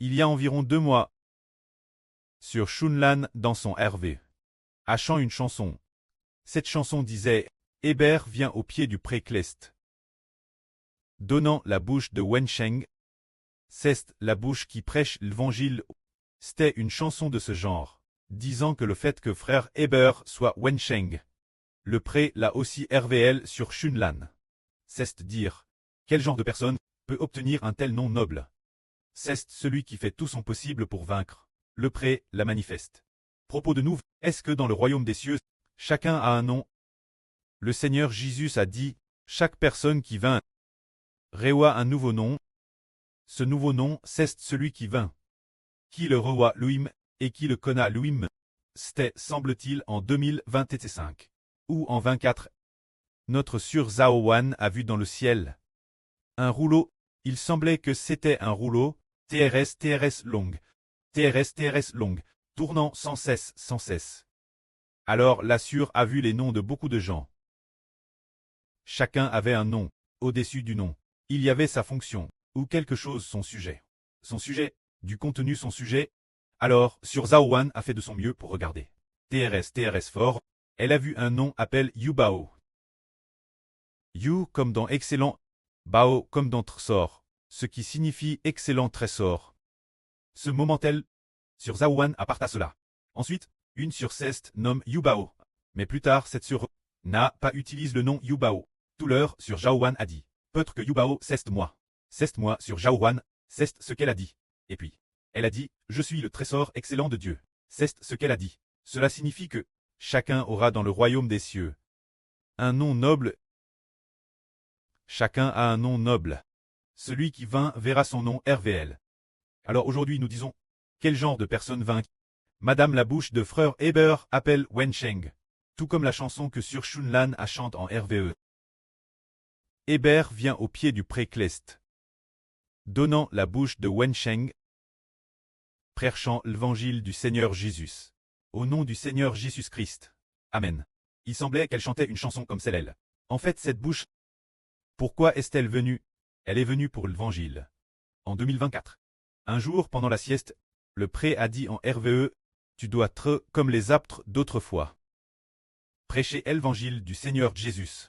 Il y a environ 2 mois, sur Shunlan dans son RV, achant une chanson. Cette chanson disait « Hébert vient au pied du pré Clest ». Donnant la bouche de Wensheng, c'est la bouche qui prêche l'évangile. C'était une chanson de ce genre, disant que le fait que frère Hébert soit Wensheng, le pré l'a aussi RVL sur Shunlan. C'est dire, quel genre de personne peut obtenir un tel nom noble? C'est celui qui fait tout son possible pour vaincre. Le pré la manifeste. Propos de nous, est-ce que dans le royaume des cieux, chacun a un nom? Le Seigneur Jésus a dit, chaque personne qui vint reçoit un nouveau nom. Ce nouveau nom, c'est celui qui vint. Qui le reçoit lui-même, et qui le connaît lui-même. C'était, semble-t-il, en 2025. Ou en 24. Notre Sœur Zhao Wan a vu dans le ciel un rouleau. Il semblait que c'était un rouleau, TRS long, TRS long, tournant sans cesse, sans cesse. Alors la Sœur a vu les noms de beaucoup de gens. Chacun avait un nom, au-dessus du nom. Il y avait sa fonction, ou quelque chose son sujet. Son sujet, du contenu son sujet. Alors, Sœur Zhao Wan a fait de son mieux pour regarder. TRS fort, elle a vu un nom appelle Yu Bao. Yu comme dans excellent, Bao comme dans trésor, ce qui signifie excellent trésor. Ce moment-elle, Sœur Zhao Wan apparta cela. Ensuite, une sur ceste nomme Yu Bao. Mais plus tard, cette sœur n'a pas utilisé le nom Yu Bao. Tout l'heure, Sœur Zhao Wan a dit, peut-être que Yu Bao c'est moi. C'est moi sur Zhao Wan, c'est ce qu'elle a dit. Et puis, elle a dit, je suis le trésor excellent de Dieu. C'est ce qu'elle a dit. Cela signifie que chacun aura dans le royaume des cieux un nom noble. Chacun a un nom noble. Celui qui vint verra son nom RVL. Alors aujourd'hui nous disons, quel genre de personne vint? Madame la bouche de frère Hébert appelle Wensheng. Tout comme la chanson que Sœur Shunlan a chante en RVE. Hébert vient au pied du pré Clest. Donnant la bouche de Wensheng, prêchant l'évangile du Seigneur Jésus. Au nom du Seigneur Jésus-Christ. Amen. Il semblait qu'elle chantait une chanson comme celle-là. En fait, cette bouche, pourquoi est-elle venue? Elle est venue pour l'évangile. En 2024. Un jour, pendant la sieste, le pré a dit en RVE, tu dois être comme les apôtres d'autrefois. Prêcher l'évangile du Seigneur Jésus.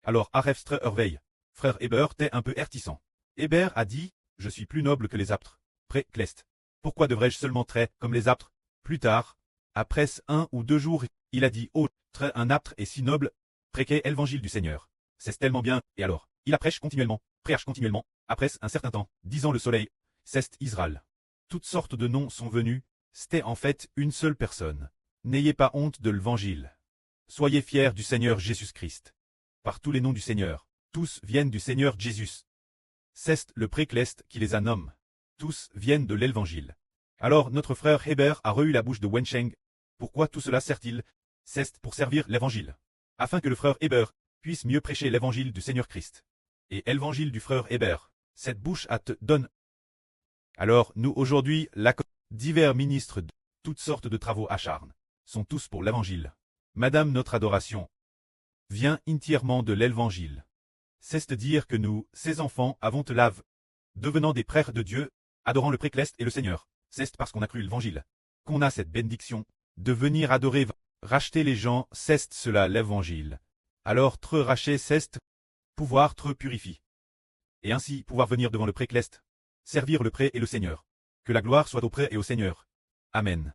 Alors Arefstre Herveille, frère Hébert t'es un peu hertissant. Hébert a dit, je suis plus noble que les apôtres. Pré Clest. Pourquoi devrais-je seulement traiter comme les apôtres? Plus tard, après 1 ou 2 jours, il a dit, oh, un apôtre est si noble, prêcher l'évangile du Seigneur. C'est tellement bien, et alors, il prêche continuellement, après un certain temps, disant le soleil, c'est Israël. Toutes sortes de noms sont venus, c'était en fait une seule personne. N'ayez pas honte de l'évangile. Soyez fiers du Seigneur Jésus-Christ. Par tous les noms du Seigneur, tous viennent du Seigneur Jésus. C'est le pré-Clest qui les a nommés. Tous viennent de l'évangile. Alors notre frère Hébert a reçu la bouche de Wensheng. Pourquoi tout cela sert-il? C'est pour servir l'évangile. Afin que le frère Hébert puisse mieux prêcher l'évangile du Seigneur Christ. Et l'évangile du frère Hébert, cette bouche à te donne. Alors nous aujourd'hui, divers ministres de toutes sortes de travaux acharnes, sont tous pour l'évangile. Madame notre adoration vient entièrement de l'évangile. C'est-à-dire que nous, ses enfants, avons te lave, devenant des prêtres de Dieu, adorant le pré-Clest et le Seigneur. C'est parce qu'on a cru l'évangile qu'on a cette bénédiction de venir adorer, racheter les gens, c'est cela l'évangile. Alors te racher c'est pouvoir te purifier. Et ainsi pouvoir venir devant le pré-Clest, servir le pré et le Seigneur. Que la gloire soit au pré et au Seigneur. Amen.